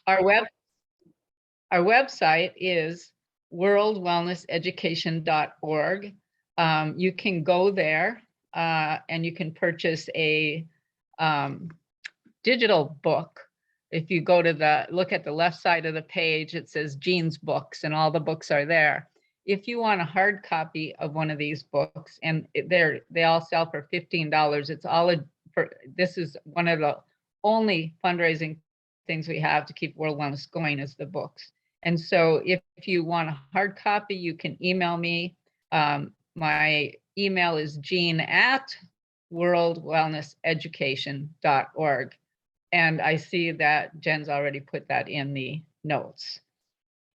Our web our website is worldwellnesseducation.org. You can go there and you can purchase a um, digital book. If you go to look at the left side of the page, it says Jean's Books, and all the books are there. If you want a hard copy of one of these books, and they all sell for $15, this is one of the only fundraising things we have to keep World Wellness going is the books. And so if you want a hard copy, you can email me. My email is jean@worldwellnesseducation.org. And I see that Jen's already put that in the notes.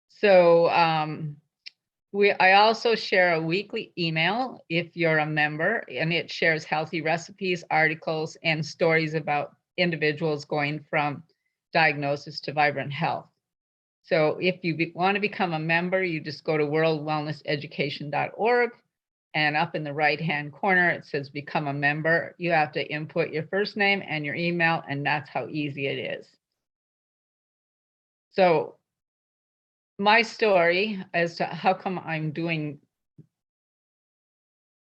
So I also share a weekly email if you're a member, and it shares healthy recipes, articles, and stories about individuals going from diagnosis to vibrant health. So if you want to become a member, you just go to worldwellnesseducation.org. And up in the right-hand corner, it says become a member. You have to input your first name and your email, and that's how easy it is. So my story as to how come I'm doing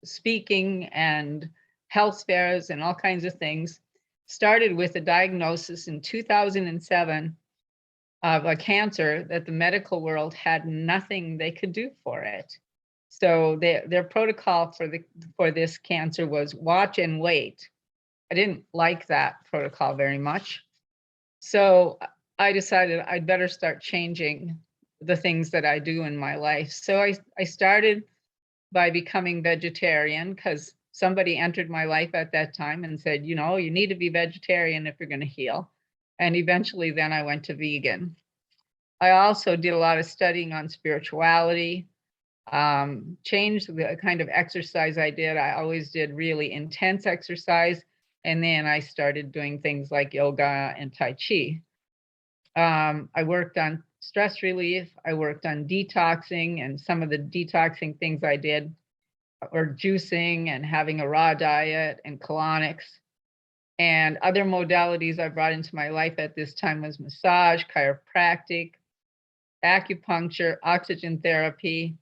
speaking and health fairs and all kinds of things started with a diagnosis in 2007 of a cancer that the medical world had nothing they could do for it. So their protocol for this cancer was watch and wait. I didn't like that protocol very much. So I decided I'd better start changing the things that I do in my life. So I started by becoming vegetarian because somebody entered my life at that time and said, you know, you need to be vegetarian if you're going to heal. And eventually then I went to vegan. I also did a lot of studying on spirituality. Changed the kind of exercise I did. I always did really intense exercise. And then I started doing things like yoga and Tai Chi. I worked on stress relief. I worked on detoxing, and some of the detoxing things I did were juicing and having a raw diet and colonics. And other modalities I brought into my life at this time was massage, chiropractic, acupuncture, oxygen therapy,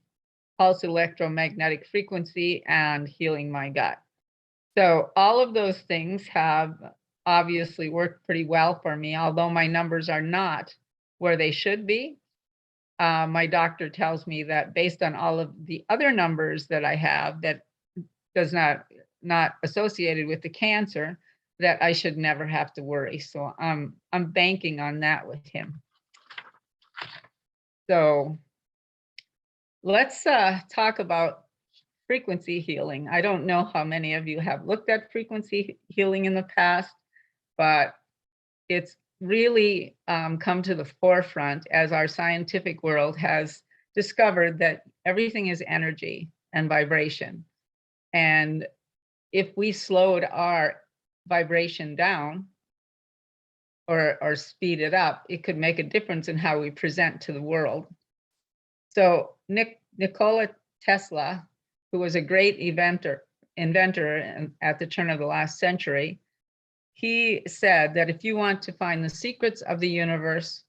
pulse electromagnetic frequency, and healing my gut. So all of those things have obviously worked pretty well for me, although my numbers are not where they should be. My doctor tells me that based on all of the other numbers that I have that does not associated with the cancer, that I should never have to worry. So I'm banking on that with him. So let's talk about frequency healing. I don't know how many of you have looked at frequency healing in the past, but it's really come to the forefront as our scientific world has discovered that everything is energy and vibration. And if we slowed our vibration down or speed it up, it could make a difference in how we present to the world. So Nikola Tesla, who was a great inventor at the turn of the last century, he said that if you want to find the secrets of the universe,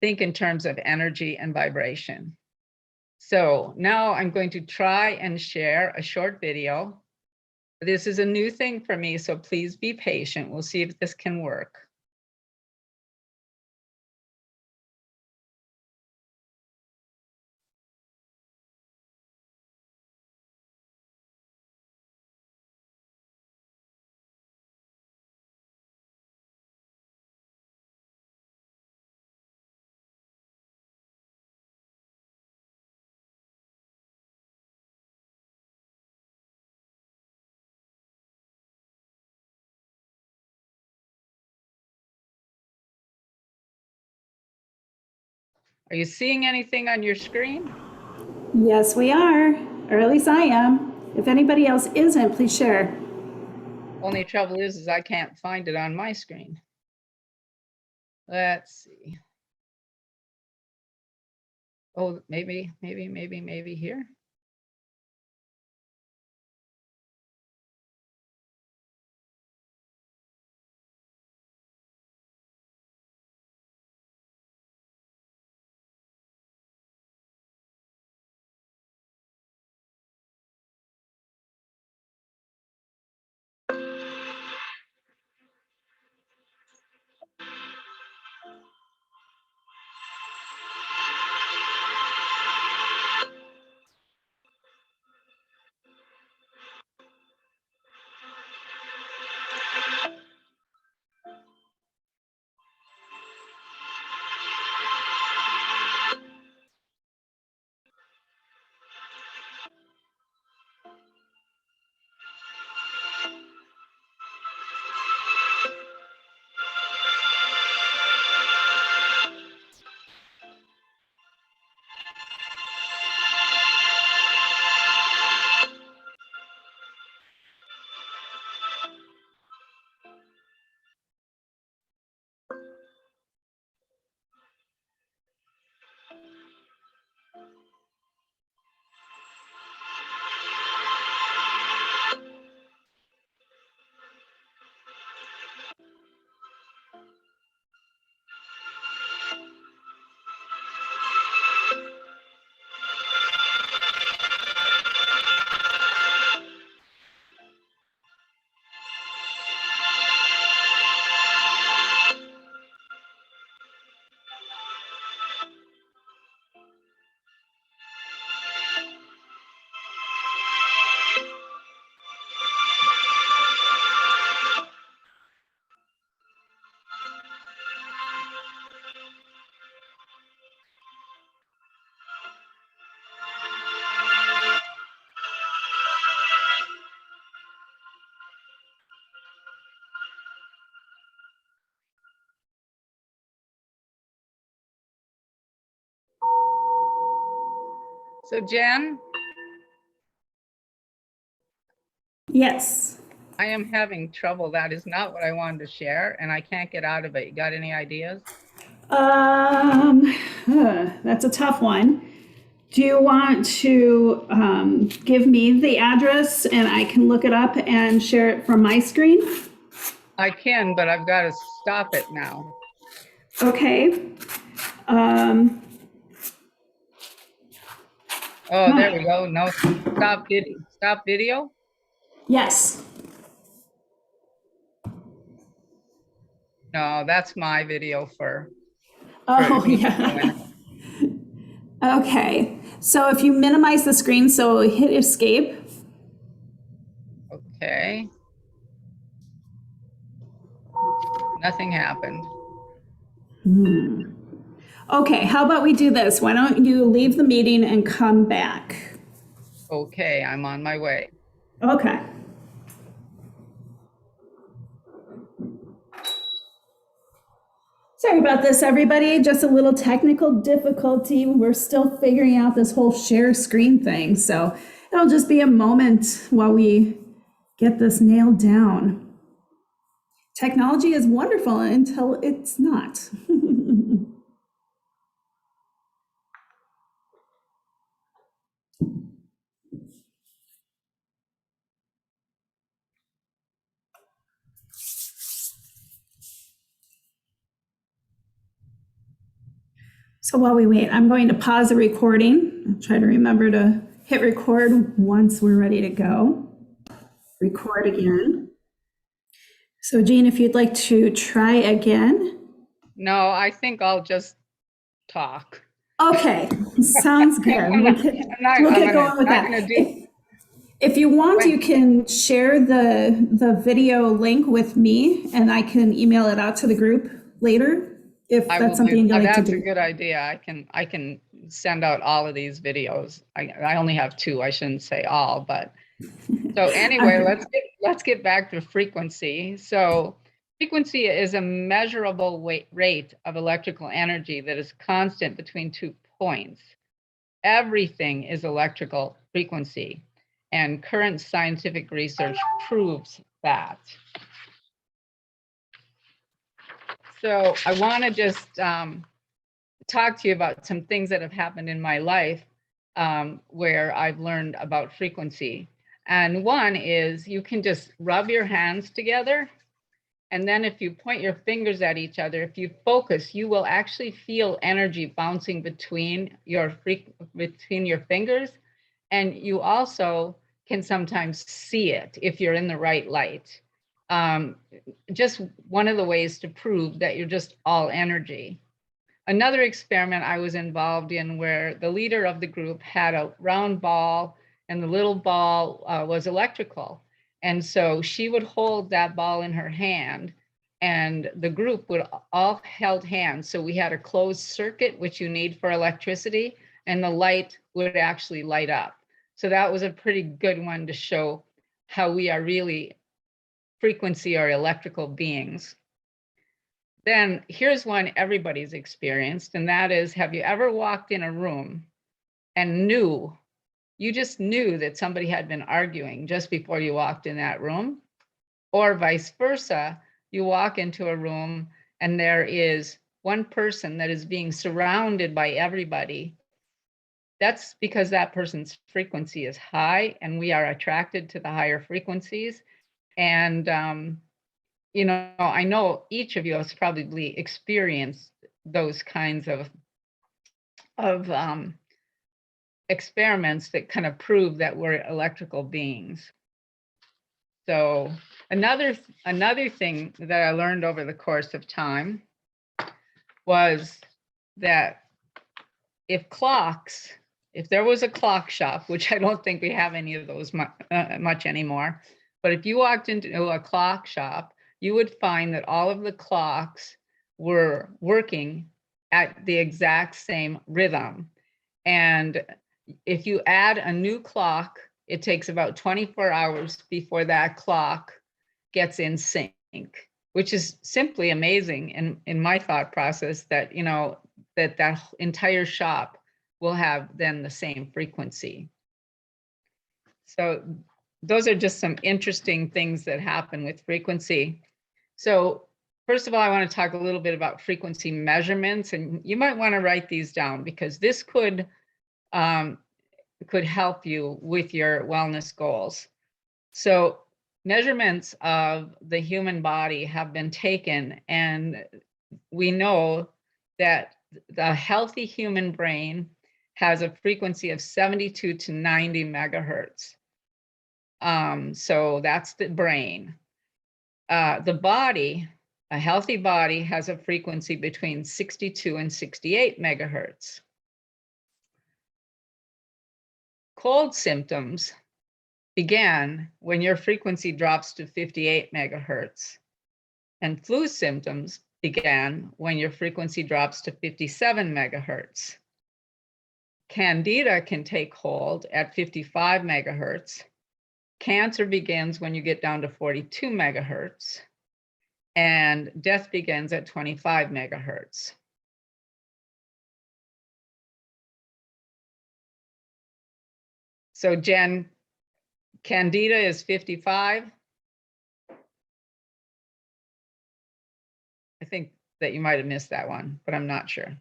think in terms of energy and vibration. So now I'm going to try and share a short video. This is a new thing for me, so please be patient. We'll see if this can work. Are you seeing anything on your screen? Yes, we are, or at least I am. If anybody else isn't, please share. Only trouble is I can't find it on my screen. Let's see. Oh, maybe here. So Jen, Yes. I am having trouble. That is not what I wanted to share, and I can't get out of it. You got any ideas? That's a tough one. Do you want to give me the address and I can look it up and share it from my screen? I can, but I've got to stop it now. Okay. Oh, there we go. No, stop video. Stop video. Yes. No, that's my video for Oh, me to yeah. go in. Okay. So if you minimize the screen, so hit escape. Okay. Nothing happened. Okay, how about we do this? Why don't you leave the meeting and come back? Okay, I'm on my way. Okay. Sorry about this, everybody. Just a little technical difficulty. We're still figuring out this whole share screen thing. So it'll just be a moment while we get this nailed down. Technology is wonderful until it's not. So while we wait, I'm going to pause the recording. I'll try to remember to hit record once we're ready to go. Record again. So Jean, if you'd like to try again. No, I think I'll just talk. Okay, sounds good. We'll get going with that. If you want, you can share the video link with me and I can email it out to the group later if that's something you'd like to do. That's a good idea. I can send out all of these videos. I only have two. I shouldn't say all, but so anyway, let's get back to frequency. So frequency is a measurable rate of electrical energy that is constant between 2 points. Everything is electrical frequency, and current scientific research proves that. So I want to just talk to you about some things that have happened in my life where I've learned about frequency. And one is you can just rub your hands together. And then if you point your fingers at each other, if you focus, you will actually feel energy bouncing between your fingers. And you also can sometimes see it if you're in the right light. Just one of the ways to prove that you're just all energy. Another experiment I was involved in where the leader of the group had a round ball and the little ball was electrical. And so she would hold that ball in her hand and the group would all held hands. So we had a closed circuit, which you need for electricity, and the light would actually light up. So that was a pretty good one to show how we are really frequency or electrical beings. Then here's one everybody's experienced, and that is, have you ever walked in a room and you just knew that somebody had been arguing just before you walked in that room? Or vice versa, you walk into a room and there is one person that is being surrounded by everybody. That's because that person's frequency is high and we are attracted to the higher frequencies. And you know, I know each of you has probably experienced those kinds of experiments that kind of prove that we're electrical beings. So another thing that I learned over the course of time was that if there was a clock shop, which I don't think we have any of those much anymore, but if you walked into a clock shop, you would find that all of the clocks were working at the exact same rhythm. And if you add a new clock, it takes about 24 hours before that clock gets in sync, which is simply amazing in my thought process that, you know, that entire shop will have then the same frequency. So those are just some interesting things that happen with frequency. So first of all, I want to talk a little bit about frequency measurements, and you might want to write these down because this could help you with your wellness goals. So measurements of the human body have been taken, and we know that the healthy human brain has a frequency of 72 to 90 megahertz. So that's the brain. The body, a healthy body, has a frequency between 62 and 68 megahertz. Cold symptoms began when your frequency drops to 58 megahertz, and flu symptoms began when your frequency drops to 57 megahertz. Candida can take hold at 55 megahertz. Cancer begins when you get down to 42 megahertz, and death begins at 25 megahertz. So Jen, Candida is 55. I think that you might have missed that one, but I'm not sure.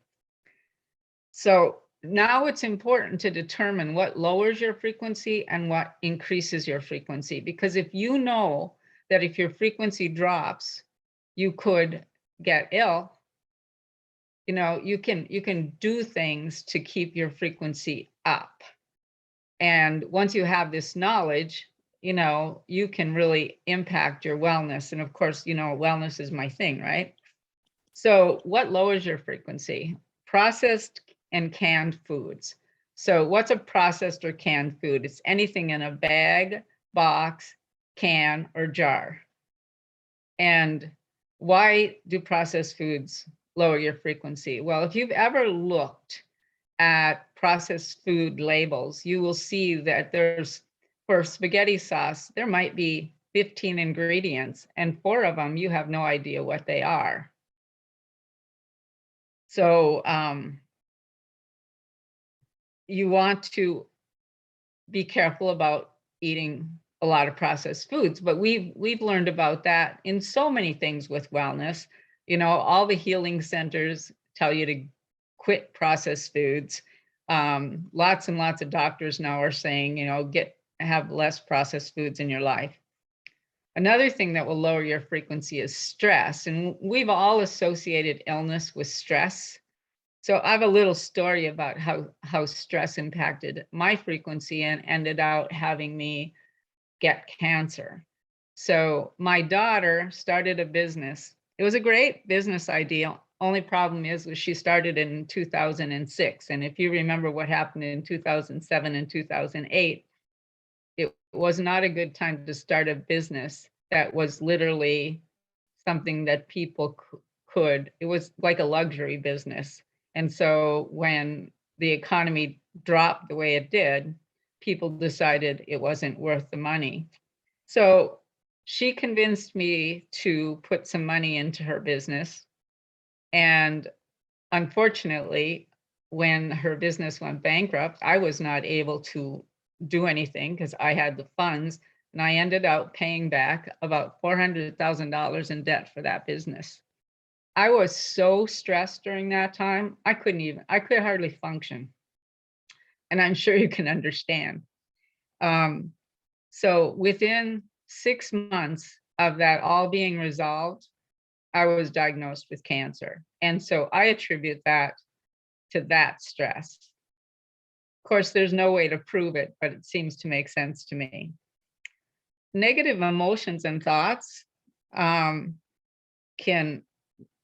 So now it's important to determine what lowers your frequency and what increases your frequency, because if you know that if your frequency drops, you could get ill, you know, you can do things to keep your frequency up. And once you have this knowledge, you know, you can really impact your wellness. And of course, you know, wellness is my thing, right? So what lowers your frequency? Processed and canned foods. So what's a processed or canned food? It's anything in a bag, box, can, or jar. And why do processed foods lower your frequency? Well, if you've ever looked at processed food labels, you will see that there's, for spaghetti sauce, there might be 15 ingredients, and 4 of them, you have no idea what they are. So you want to be careful about eating a lot of processed foods, but we've learned about that in so many things with wellness. You know, all the healing centers tell you to quit processed foods. Lots and lots of doctors now are saying, you know, have less processed foods in your life. Another thing that will lower your frequency is stress, and we've all associated illness with stress. So I have a little story about how stress impacted my frequency and ended out having me get cancer. So my daughter started a business. It was a great business idea. Only problem was she started in 2006. And if you remember what happened in 2007 and 2008, it was not a good time to start a business that was literally something that people could. It was like a luxury business. And so when the economy dropped the way it did, people decided it wasn't worth the money. So she convinced me to put some money into her business. And unfortunately, when her business went bankrupt, I was not able to do anything because I had the funds, and I ended up paying back about $400,000 in debt for that business. I was so stressed during that time, I could hardly function. And I'm sure you can understand. So within 6 months of that all being resolved, I was diagnosed with cancer. And so I attribute that to that stress. Of course, there's no way to prove it, but it seems to make sense to me. Negative emotions and thoughts can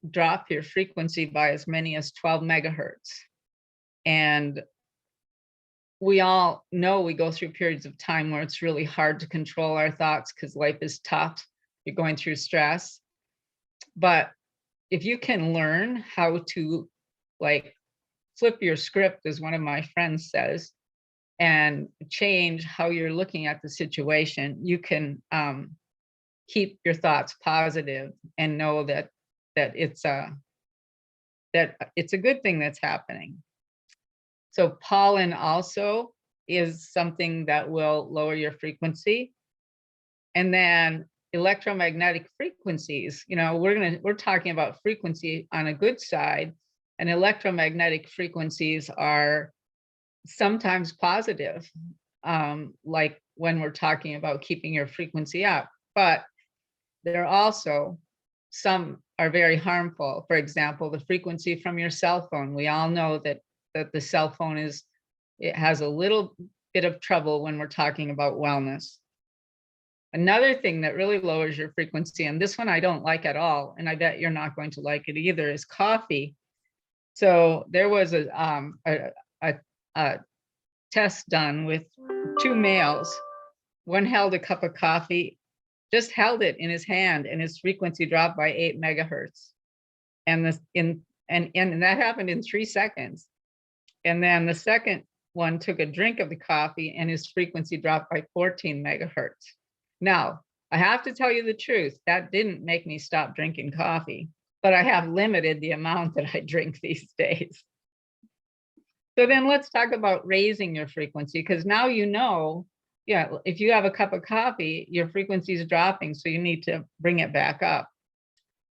drop your frequency by as many as 12 megahertz. And we all know we go through periods of time where it's really hard to control our thoughts because life is tough. You're going through stress. But if you can learn how to like flip your script, as one of my friends says, and change how you're looking at the situation, you can keep your thoughts positive and know that it's a good thing that's happening. So pollen also is something that will lower your frequency. And then electromagnetic frequencies, we're talking about frequency on a good side, and electromagnetic frequencies are sometimes positive, like when we're talking about keeping your frequency up, but there are also some are very harmful. For example, the frequency from your cell phone. We all know that the cell phone it has a little bit of trouble when we're talking about wellness. Another thing that really lowers your frequency, and this one I don't like at all, and I bet you're not going to like it either, is coffee. So there was a test done with two males. One held a cup of coffee, just held it in his hand, and his frequency dropped by 8 megahertz. And that happened in 3 seconds. And then the second one took a drink of the coffee, and his frequency dropped by 14 megahertz. Now, I have to tell you the truth, that didn't make me stop drinking coffee, but I have limited the amount that I drink these days. So then let's talk about raising your frequency, because now if you have a cup of coffee, your frequency is dropping, so you need to bring it back up.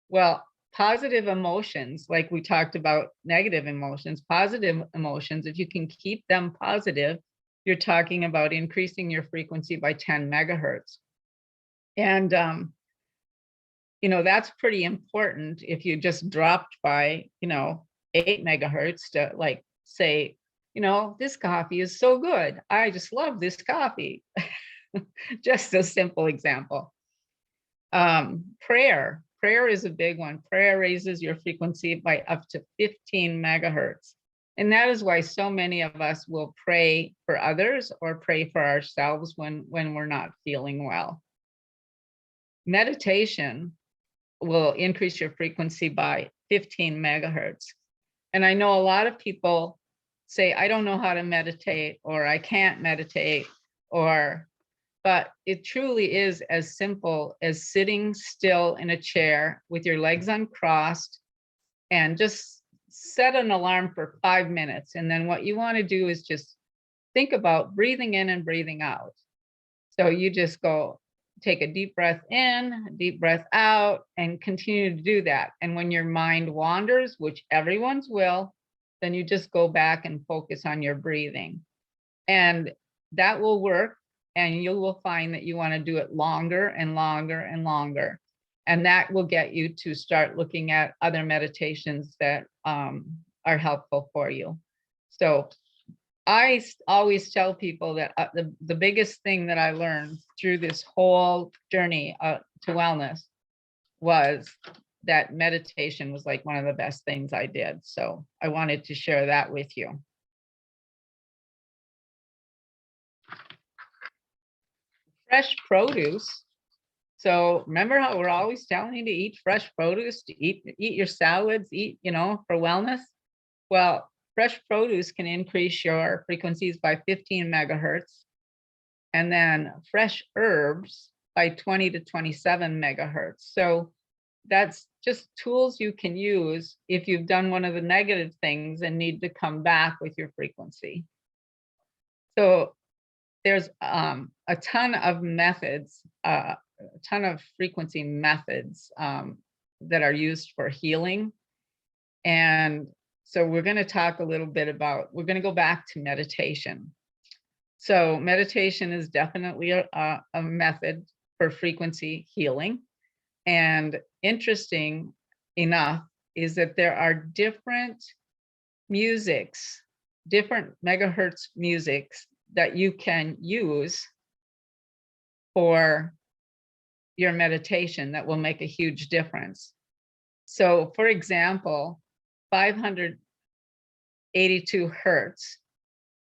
Well, positive emotions, like we talked about negative emotions, positive emotions, if you can keep them positive, you're talking about increasing your frequency by 10 megahertz. And, that's pretty important. If you just dropped by, 8 megahertz to like say, this coffee is so good. I just love this coffee. Just a simple example. Prayer is a big one. Prayer raises your frequency by up to 15 megahertz. And that is why so many of us will pray for others or pray for ourselves when we're not feeling well. Meditation will increase your frequency by 15 megahertz. And I know a lot of people say, I don't know how to meditate, or I can't meditate, but it truly is as simple as sitting still in a chair with your legs uncrossed and just set an alarm for 5 minutes. And then what you want to do is just think about breathing in and breathing out. So you just take a deep breath in, a deep breath out, and continue to do that. And when your mind wanders, which everyone's will, then you just go back and focus on your breathing. And that will work. And you will find that you want to do it longer and longer and longer. And that will get you to start looking at other meditations that are helpful for you. So I always tell people that the biggest thing that I learned through this whole journey to wellness was that meditation was like one of the best things I did. So I wanted to share that with you. Fresh produce. So remember how we're always telling you to eat fresh produce, to eat your salads, for wellness? Well, fresh produce can increase your frequencies by 15 megahertz, and then fresh herbs by 20 to 27 megahertz. So that's just tools you can use if you've done one of the negative things and need to come back with your frequency. So there's a ton of methods, a ton of frequency methods that are used for healing. And so we're going to talk a little bit we're going to go back to meditation. So meditation is definitely a method for frequency healing. And interesting enough is that there are different musics, different megahertz musics that you can use for your meditation that will make a huge difference. So for example, 582 hertz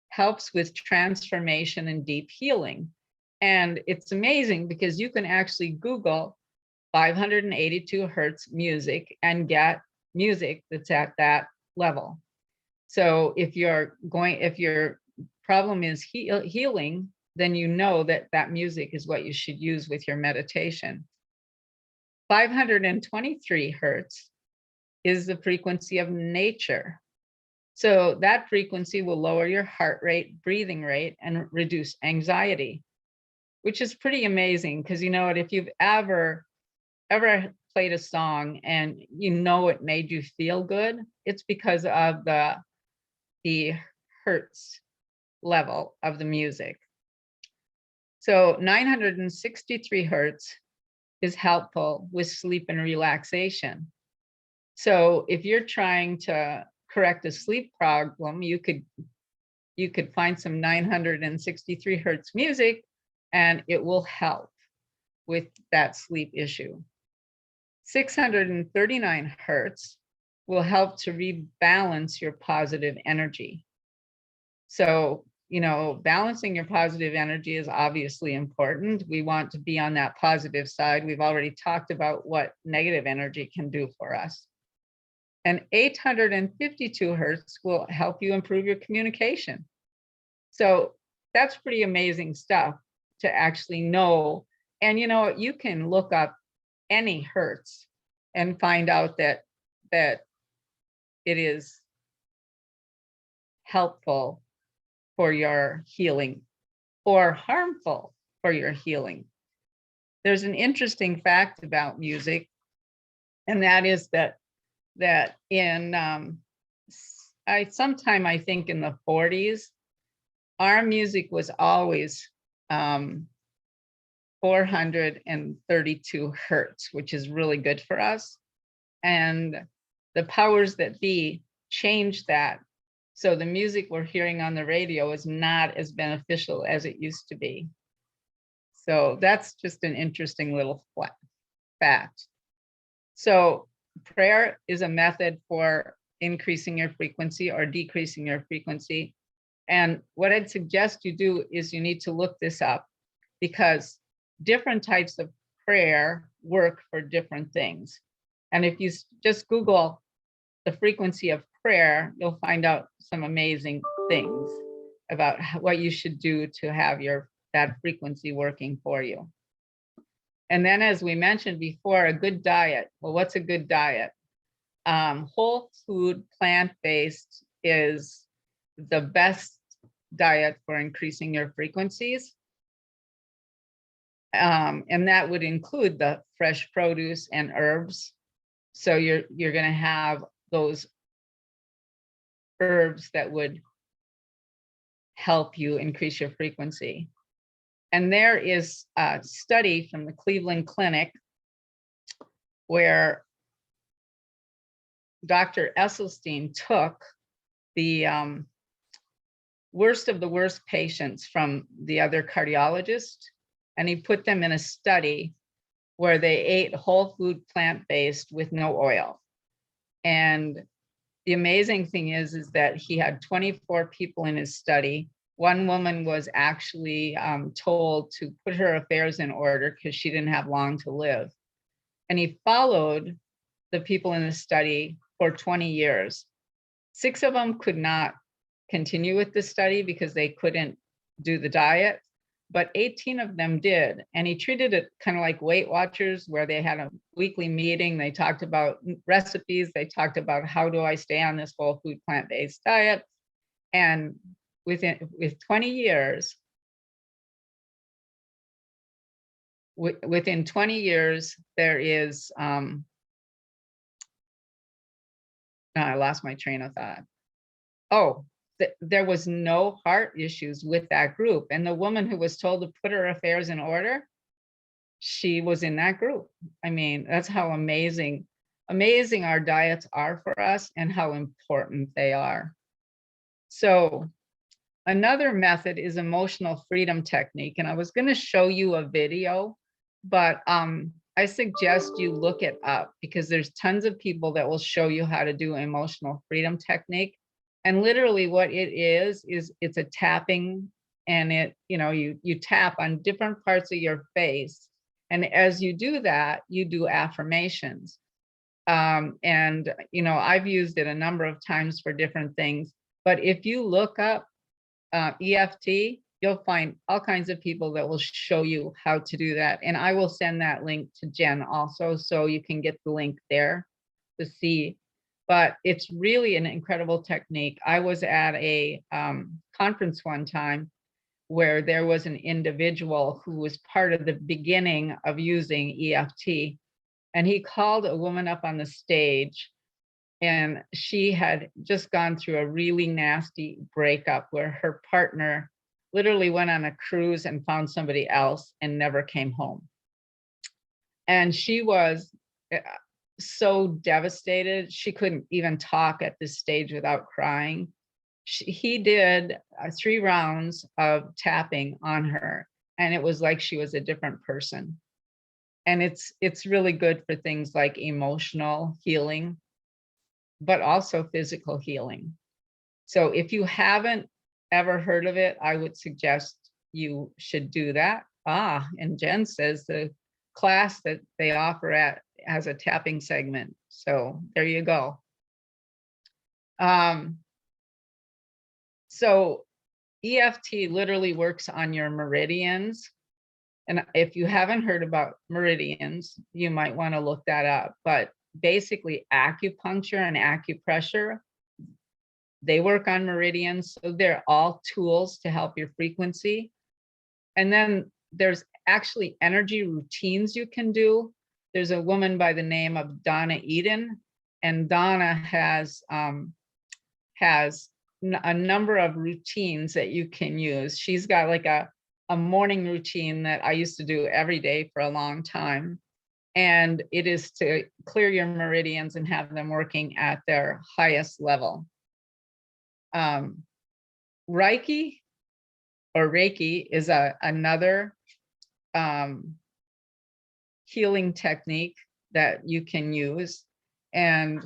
helps with transformation and deep healing. And it's amazing because you can actually Google 582 hertz music and get music that's at that level. So if your problem is healing, then you know that music is what you should use with your meditation. 523 hertz is the frequency of nature. So that frequency will lower your heart rate, breathing rate, and reduce anxiety, which is pretty amazing because you know what, if you've ever played a song and you know it made you feel good, it's because of the hertz level of the music. So 963 hertz is helpful with sleep and relaxation. So if you're trying to correct a sleep problem, you could find some 963 hertz music and it will help with that sleep issue. 639 hertz will help to rebalance your positive energy. So, you know, balancing your positive energy is obviously important. We want to be on that positive side. We've already talked about what negative energy can do for us. And 852 hertz will help you improve your communication. So that's pretty amazing stuff to actually know. And you know, you can look up any hertz and find out that it is helpful for your healing or harmful for your healing. There's an interesting fact about music, and that is that in sometime I think in the 40s, our music was always 432 hertz, which is really good for us. And the powers that be changed that. So the music we're hearing on the radio is not as beneficial as it used to be. So that's just an interesting little fact. So prayer is a method for increasing your frequency or decreasing your frequency. And what I'd suggest you do is you need to look this up, because different types of prayer work for different things. And if you just Google the frequency of prayer, you'll find out some amazing things about what you should do to have that frequency working for you. And then, as we mentioned before, a good diet. Well, what's a good diet? Whole food, plant-based is the best diet for increasing your frequencies. And that would include the fresh produce and herbs. So you're going to have those herbs that would help you increase your frequency. And there is a study from the Cleveland Clinic where Dr. Esselstyn took the worst of the worst patients from the other cardiologists, and he put them in a study where they ate whole food, plant-based with no oil. And the amazing thing is that he had 24 people in his study. One woman was actually told to put her affairs in order because she didn't have long to live. And he followed the people in the study for 20 years. 6 of them could not continue with the study because they couldn't do the diet, but 18 of them did. And he treated it kind of like Weight Watchers, where they had a weekly meeting. They talked about recipes. They talked about, how do I stay on this whole food, plant-based diet? And with 20 years, within 20 years, there is, I lost my train of thought. Oh, there was no heart issues with that group. And the woman who was told to put her affairs in order, she was in that group. I mean, that's how amazing our diets are for us and how important they are. So another method is emotional freedom technique. And I was going to show you a video, but I suggest you look it up, because there's tons of people that will show you how to do emotional freedom technique. And literally what it is it's a tapping, and you tap on different parts of your face. And as you do that, you do affirmations. And I've used it a number of times for different things. But if you look up EFT, you'll find all kinds of people that will show you how to do that. And I will send that link to Jen also, so you can get the link there to see but it's really an incredible technique. I was at a conference one time where there was an individual who was part of the beginning of using EFT, and he called a woman up on the stage, and she had just gone through a really nasty breakup where her partner literally went on a cruise and found somebody else and never came home. And she was so devastated. She couldn't even talk at this stage without crying. He did 3 rounds of tapping on her, and it was like she was a different person. And it's really good for things like emotional healing, but also physical healing. So if you haven't ever heard of it, I would suggest you should do that. And Jen says the class that they offer at has a tapping segment. So there you go. So EFT literally works on your meridians. And if you haven't heard about meridians, you might want to look that up. But basically acupuncture and acupressure, they work on meridians. So they're all tools to help your frequency. And then there's actually energy routines you can do. There's a woman by the name of Donna Eden, and Donna has a number of routines that you can use. She's got like a morning routine that I used to do every day for a long time. And it is to clear your meridians and have them working at their highest level. Reiki is another healing technique that you can use. And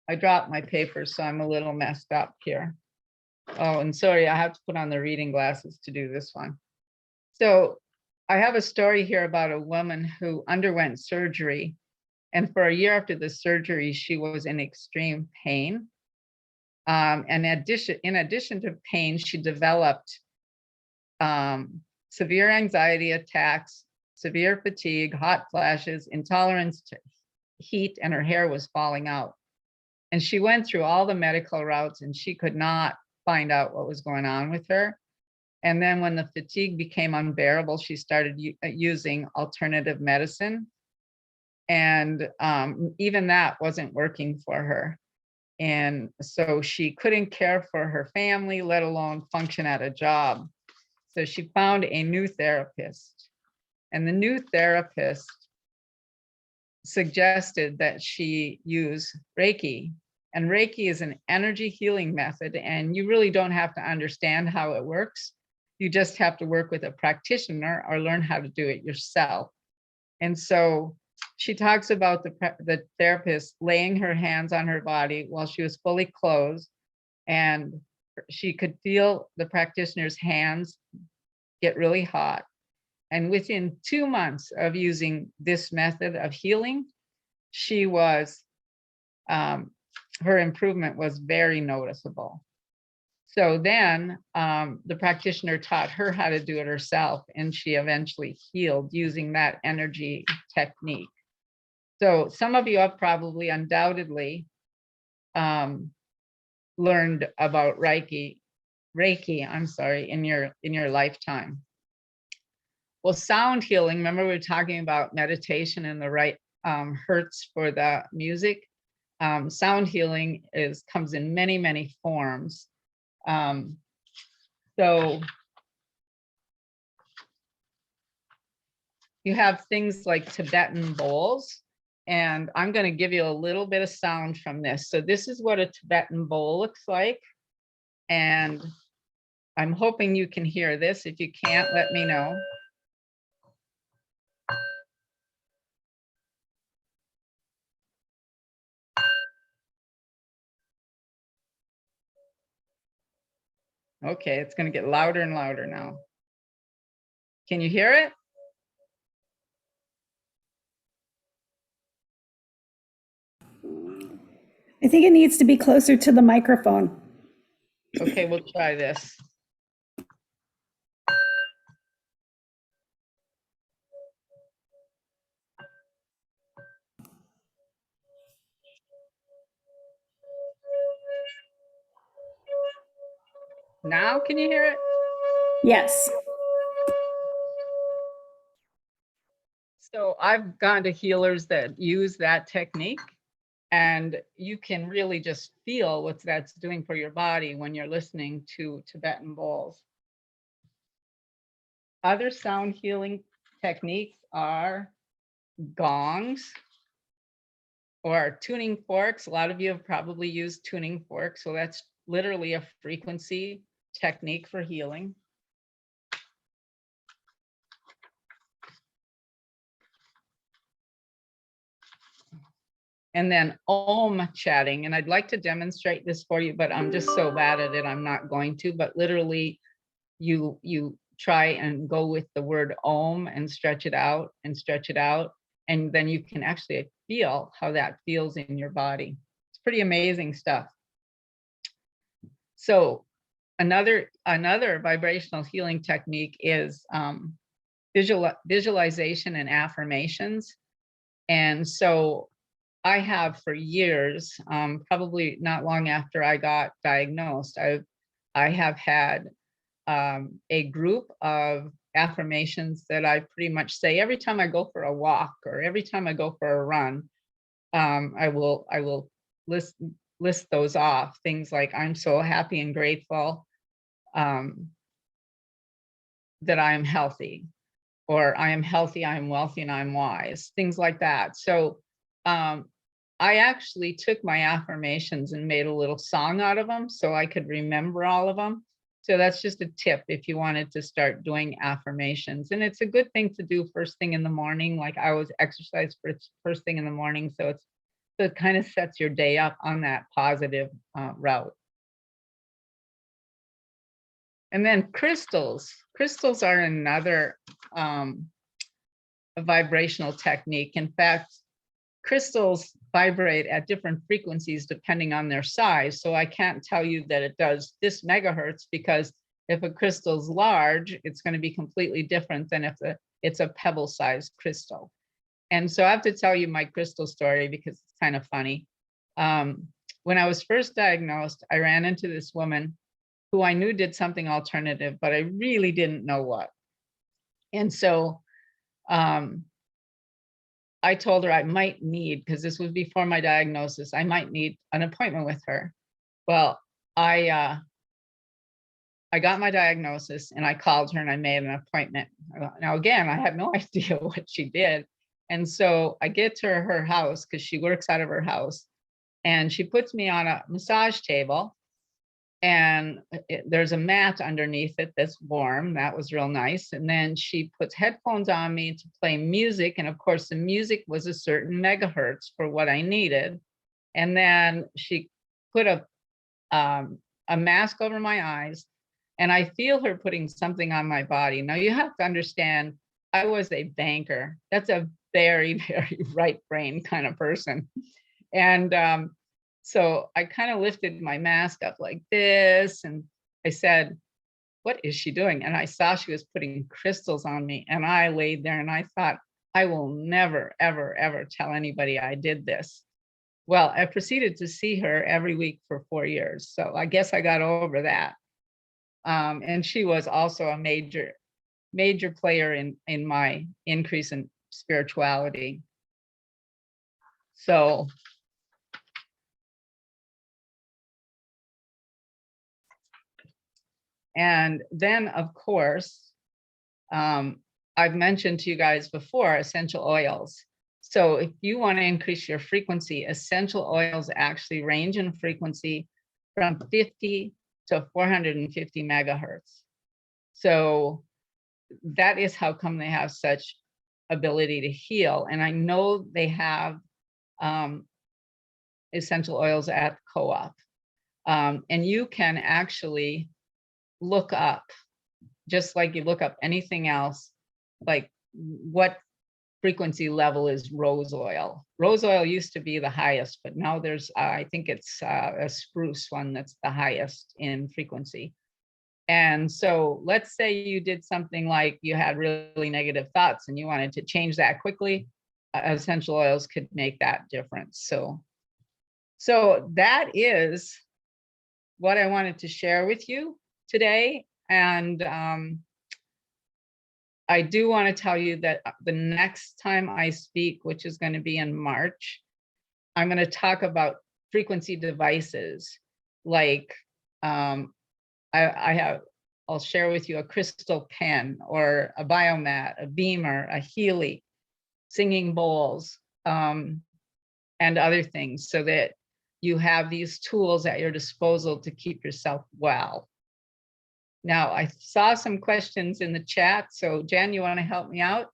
I dropped my paper, so I'm a little messed up here. Oh, and sorry, I have to put on the reading glasses to do this one. So I have a story here about a woman who underwent surgery. And for a year after the surgery, she was in extreme pain. And in addition to pain, she developed severe anxiety attacks, severe fatigue, hot flashes, intolerance to heat, and her hair was falling out. And she went through all the medical routes and she could not find out what was going on with her. And then when the fatigue became unbearable, she started using alternative medicine. And even that wasn't working for her. And so she couldn't care for her family, let alone function at a job. So she found a new therapist. And the new therapist suggested that she use Reiki. And Reiki is an energy healing method, and you really don't have to understand how it works. You just have to work with a practitioner or learn how to do it yourself. And so she talks about the therapist laying her hands on her body while she was fully closed, and she could feel the practitioner's hands get really hot. And within 2 months of using this method of healing, she was, her improvement was very noticeable. So then the practitioner taught her how to do it herself, and she eventually healed using that energy technique. So some of you have probably undoubtedly learned about Reiki, in your lifetime. Well, sound healing, remember we were talking about meditation and the right hertz for the music. Sound healing comes in many, many forms. So you have things like Tibetan bowls, and I'm going to give you a little bit of sound from this. So this is what a Tibetan bowl looks like. And I'm hoping you can hear this. If you can't, let me know. Okay, it's going to get louder and louder now. Can you hear it? I think it needs to be closer to the microphone. Okay, we'll try this. Now, can you hear it? Yes. So I've gone to healers that use that technique, and you can really just feel what that's doing for your body when you're listening to Tibetan bowls. Other sound healing techniques are gongs or tuning forks. A lot of you have probably used tuning forks. So that's literally a frequency technique for healing. And then Om chatting. And I'd like to demonstrate this for you, but I'm just so bad at it, I'm not going to. But literally, you try and go with the word Om and stretch it out and stretch it out. And then you can actually feel how that feels in your body. It's pretty amazing stuff. So another vibrational healing technique is visualization and affirmations. And so I have for years, probably not long after I got diagnosed, I have had a group of affirmations that I pretty much say every time I go for a walk or every time I go for a run. I will list those off. Things like, I'm so happy and grateful that I am healthy, or I am healthy, I am wealthy, and I'm wise. Things like that. So I actually took my affirmations and made a little song out of them so I could remember all of them. So that's just a tip if you wanted to start doing affirmations. And it's a good thing to do first thing in the morning. Like I always exercise first thing in the morning. So it kind of sets your day up on that positive route. And then crystals. Crystals are another a vibrational technique. In fact, crystals vibrate at different frequencies depending on their size. So I can't tell you that it does this megahertz, because if a crystal's large, it's going to be completely different than if it's a pebble-sized crystal. And so I have to tell you my crystal story because it's kind of funny. When I was first diagnosed, I ran into this woman who I knew did something alternative, but I really didn't know what. And so I told her I might need, because this was before my diagnosis, I might need an appointment with her. Well, I got my diagnosis and I called her and I made an appointment. Now, again, I had no idea what she did. And so I get to her house because she works out of her house, and she puts me on a massage table, and there's a mat underneath it that's warm. That was real nice. And then she puts headphones on me to play music. And of course, the music was a certain megahertz for what I needed. And then she put a mask over my eyes, and I feel her putting something on my body. Now you have to understand, I was a banker. That's a very, very right brain kind of person. And so I kind of lifted my mask up like this, and I said, what is she doing? And I saw she was putting crystals on me, and I laid there and I thought, I will never, ever, ever tell anybody I did this. Well, I proceeded to see her every week for 4 years. So I guess I got over that. And she was also a major player in my increase in spirituality. So and then, of course, I've mentioned to you guys before, essential oils. So if you want to increase your frequency, essential oils actually range in frequency from 50 to 450 megahertz. So that is how come they have such ability to heal. And I know they have essential oils at co-op. And you can actually look up, just like you look up anything else, like what frequency level is rose oil. Rose oil used to be the highest, but now there's, I think it's a spruce one that's the highest in frequency. And so let's say you did something like you had really negative thoughts and you wanted to change that quickly, essential oils could make that difference. So that is what I wanted to share with you today. And I do want to tell you that the next time I speak, which is going to be in March, I'm going to talk about frequency devices. Like I'll share with you a crystal pen or a biomat, a beamer, a Healy, singing bowls, and other things, so that you have these tools at your disposal to keep yourself well. Now, I saw some questions in the chat. So Jen, you want to help me out?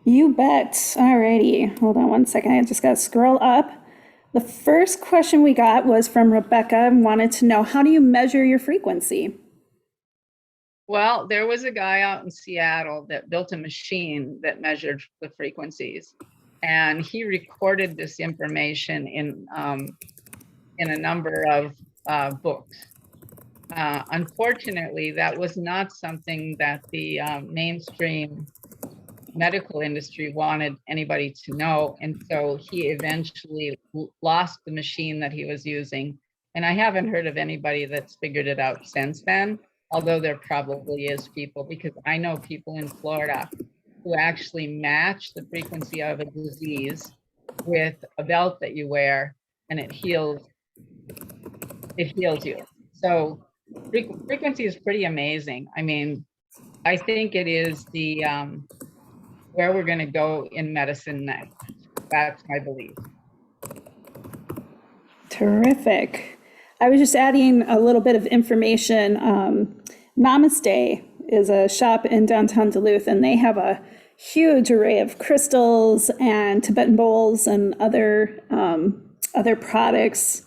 You bet. Alrighty, hold on one second. I just got to scroll up. The first question we got was from Rebecca and wanted to know, how do you measure your frequency? Well, there was a guy out in Seattle that built a machine that measured the frequencies, and he recorded this information in a number of books. Unfortunately, that was not something that the mainstream medical industry wanted anybody to know. And so he eventually lost the machine that he was using. And I haven't heard of anybody that's figured it out since then, although there probably is people, because I know people in Florida who actually match the frequency of a disease with a belt that you wear, and it heals you. So frequency is pretty amazing. I mean, I think it is the where we're going to go in medicine next. That's my belief. Terrific. I was just adding a little bit of information. Namaste is a shop in downtown Duluth, and they have a huge array of crystals and Tibetan bowls and other products.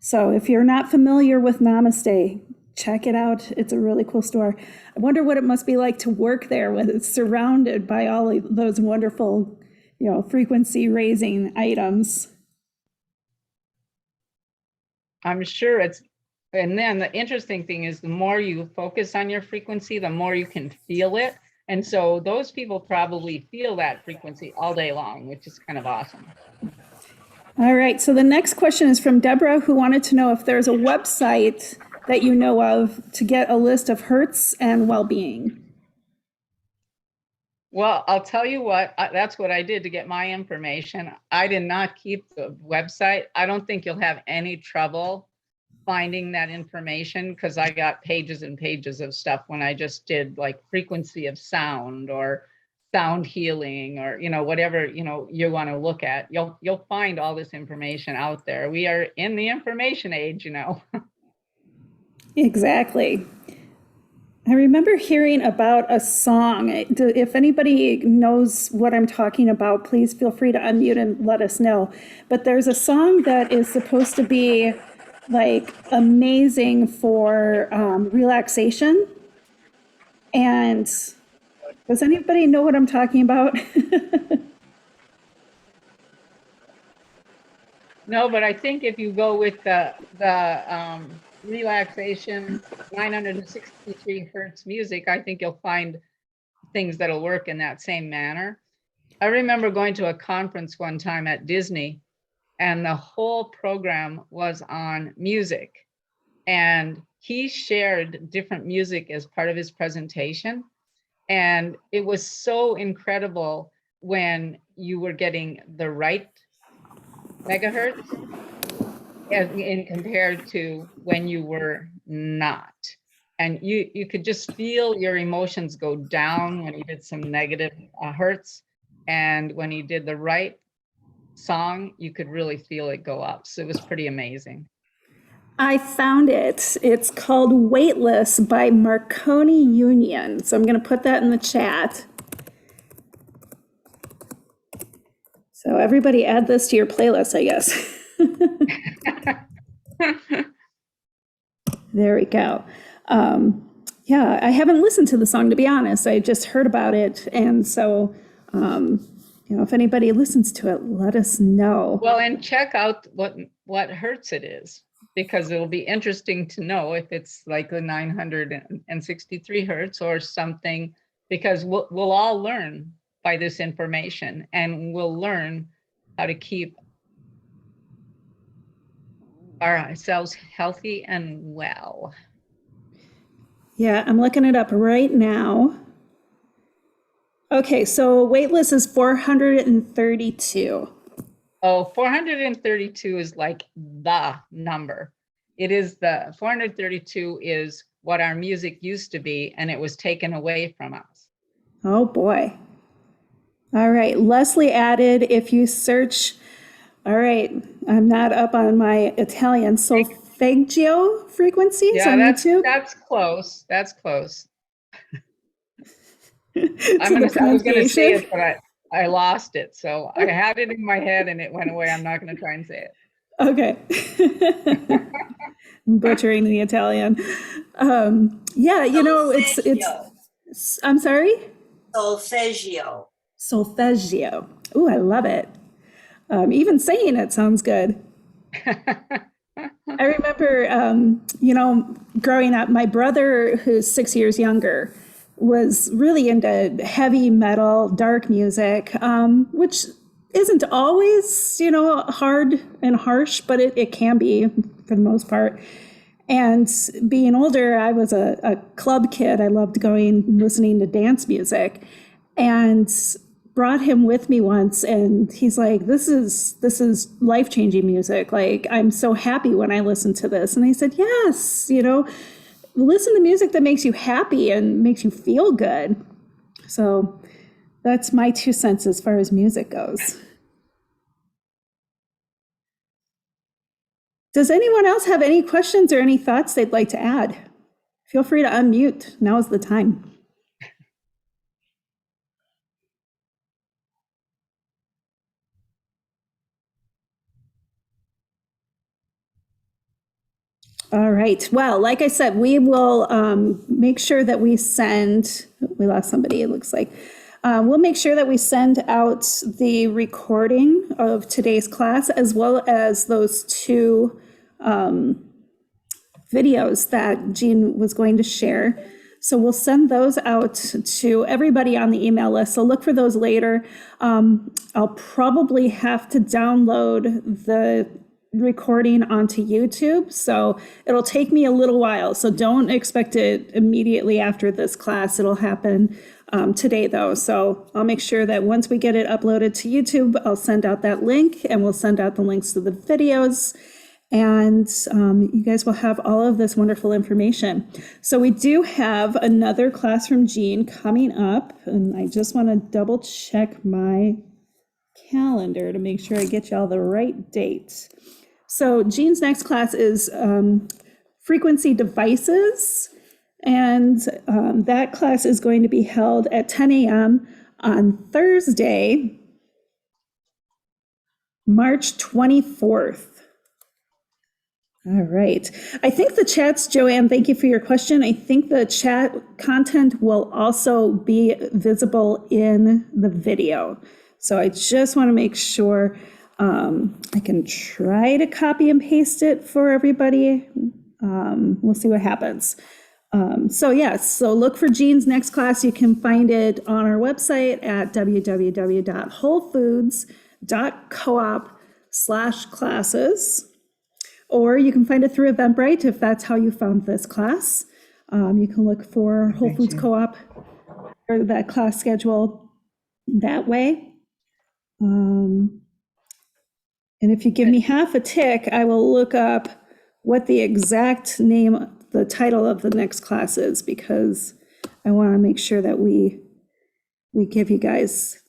So if you're not familiar with Namaste, check it out. It's a really cool store. I wonder what it must be like to work there when it's surrounded by all of those wonderful, frequency raising items. I'm sure it's, and then the interesting thing is the more you focus on your frequency, the more you can feel it. And so those people probably feel that frequency all day long, which is kind of awesome. All right, so the next question is from Deborah, who wanted to know if there's a website that you know of to get a list of hertz and well-being. Well, I'll tell you what, that's what I did to get my information. I did not keep the website. I don't think you'll have any trouble finding that information, because I got pages and pages of stuff when I just did like frequency of sound or sound healing, or whatever you want to look at. You'll find all this information out there. We are in the information age. Exactly. I remember hearing about a song. If anybody knows what I'm talking about, please feel free to unmute and let us know. But there's a song that is supposed to be like amazing for relaxation. And does anybody know what I'm talking about? No, but I think if you go with the relaxation 963 hertz music, I think you'll find things that'll work in that same manner. I remember going to a conference one time at Disney, and the whole program was on music, and he shared different music as part of his presentation. And it was so incredible when you were getting the right megahertz in compared to when you were not. And you could just feel your emotions go down when he did some negative hertz. And when he did the right song, you could really feel it go up. So it was pretty amazing. I found it. It's called Weightless by Marconi Union. So I'm going to put that in the chat. So everybody add this to your playlist, I guess. There we go. Yeah, I haven't listened to the song, to be honest. I just heard about it. And so, if anybody listens to it, let us know. Well, and check out what hertz it is, because it'll be interesting to know if it's like the 963 hertz or something, because we'll all learn by this information, and we'll learn how to keep ourselves healthy and well. Yeah, I'm looking it up right now. Okay, so wait list is 432. Oh, 432 is like the number. It is 432 is what our music used to be, and it was taken away from us. Oh boy. All right, Leslie added, if you search, all right, I'm not up on my Italian, solfeggio frequencies Yeah, on YouTube. that's close. That's close. To I the was gonna say pronunciation. it, but I lost it. So I had it in my head and it went away. I'm not gonna try and say it. Okay. Butchering the Italian. Yeah, you know, it's, I'm sorry? Solfeggio. Solfeggio. Ooh, I love it. Even saying it sounds good. I remember, you know, growing up, my brother, who's 6 years younger, was really into heavy metal, dark music, which isn't always, you know, hard and harsh, but it can be for the most part. And being older, I was a club kid. I loved going and listening to dance music, and brought him with me once, and he's like, this is life-changing music. Like, I'm so happy when I listen to this. And I said, yes, you know, listen to music that makes you happy and makes you feel good. So that's my 2 cents as far as music goes. Does anyone else have any questions or any thoughts they'd like to add? Feel free to unmute. Now is the time. All right. Well, like I said, we will make sure that we send, we lost somebody, it looks like. We'll make sure that we send out the recording of today's class, as well as those 2 videos that Jean was going to share. So we'll send those out to everybody on the email list. So look for those later. I'll probably have to download the recording onto YouTube. So it'll take me a little while. So don't expect it immediately after this class. It'll happen today though. So I'll make sure that once we get it uploaded to YouTube, I'll send out that link, and we'll send out the links to the videos. And you guys will have all of this wonderful information. So we do have another class from Jean coming up, and I just want to double check my calendar to make sure I get y'all the right date. So Jean's next class is frequency devices, and that class is going to be held at 10 a.m. on Thursday, March 24th. All right. I think the chats, Joanne, thank you for your question. I think the chat content will also be visible in the video. So I just want to make sure I can try to copy and paste it for everybody. We'll see what happens. So yes, so look for Jean's next class. You can find it on our website at www.wholefoods.coop/classes. Or you can find it through Eventbrite if that's how you found this class. You can look for Whole Foods Co-op or that class schedule that way. And if you give me half a tick, I will look up what the exact name, the title of the next class is, because I want to make sure that we give you guys.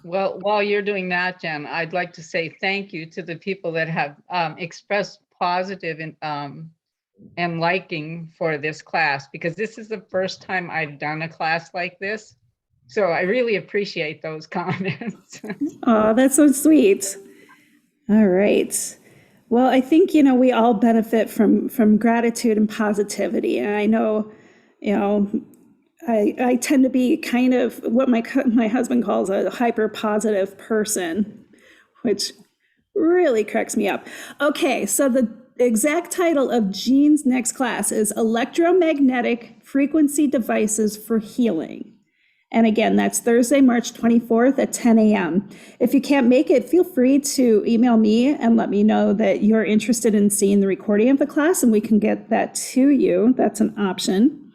Well, while you're doing that, Jen, I'd like to say thank you to the people that have expressed positive and liking for this class, because this is the first time I've done a class like this. So I really appreciate those comments. Oh, that's so sweet. All right. Well, I think, you know, we all benefit from gratitude and positivity. And I know, you know, I tend to be kind of what my husband calls a hyper positive person, which really cracks me up. Okay, so the exact title of Jean's next class is Electromagnetic Frequency Devices for Healing. And again, that's Thursday, March 24th at 10 a.m. If you can't make it, feel free to email me and let me know that you're interested in seeing the recording of the class, and we can get that to you. That's an option.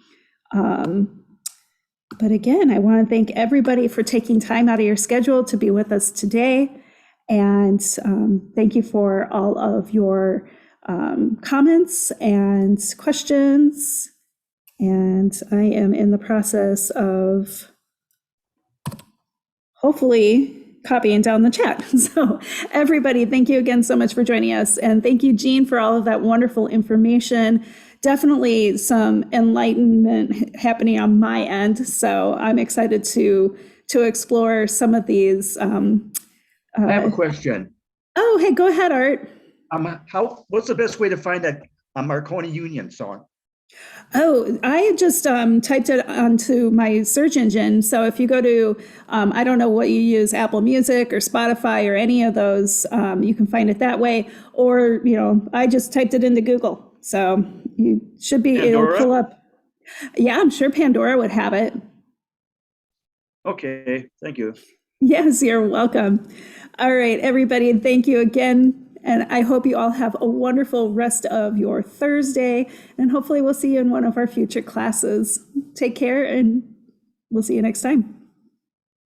But again, I want to thank everybody for taking time out of your schedule to be with us today. And thank you for all of your comments and questions. And I am in the process of hopefully copying down the chat. So everybody, thank you again so much for joining us. And thank you, Jean, for all of that wonderful information. Definitely some enlightenment happening on my end. So I'm excited to explore some of these. I have a question. Oh, hey, go ahead, Art. What's the best way to find that Marconi Union song? Oh, I just typed it onto my search engine. So if you go to, I don't know what you use, Apple Music or Spotify or any of those, you can find it that way. Or, I just typed it into Google. So you should be able to pull up. Yeah, I'm sure Pandora would have it. Okay, thank you. Yes, you're welcome. All right, everybody, thank you again. And I hope you all have a wonderful rest of your Thursday. And hopefully we'll see you in one of our future classes. Take care, and we'll see you next time.